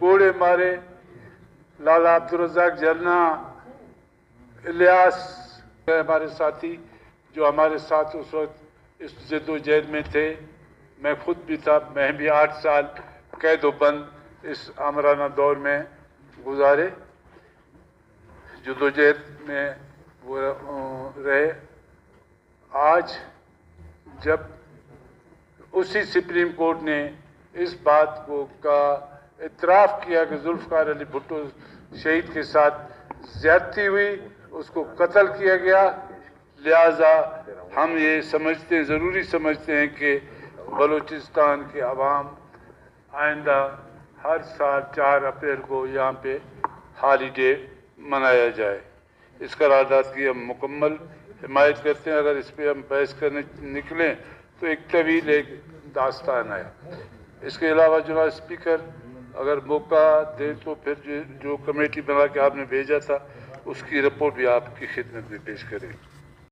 कोड़े मारे। लाला अब्दुल रज़ाक जरना, इलियास हमारे साथी जो हमारे साथ उस वक्त इस जद्दोजहद में थे, मैं खुद भी था। मैं भी 8 साल कैद व बंद इस आमराना दौर में गुजारे, जद्दोजहद में वो रहे। आज जब उसी सुप्रीम कोर्ट ने इस बात को का इतराफ़ किया कि जुल्फ़िकार अली भुट्टो शहीद के साथ ज़्यादती हुई, उसको कत्ल किया गया, लिहाजा हम ये समझते हैं, ज़रूरी समझते हैं कि बलूचिस्तान के अवाम आइंदा हर साल 4 अप्रैल को यहाँ पे हॉलीडे मनाया जाए। इस करारदाद की हम मुकम्मल हिमायत करते हैं। अगर इस पर हम बहस करने निकलें तो एक तवील एक दास्तान है। इसके अलावा जनाब स्पीकर अगर मौका दे तो फिर जो कमेटी बना के आपने भेजा था उसकी रिपोर्ट भी आपकी खिदमत में पेश करें।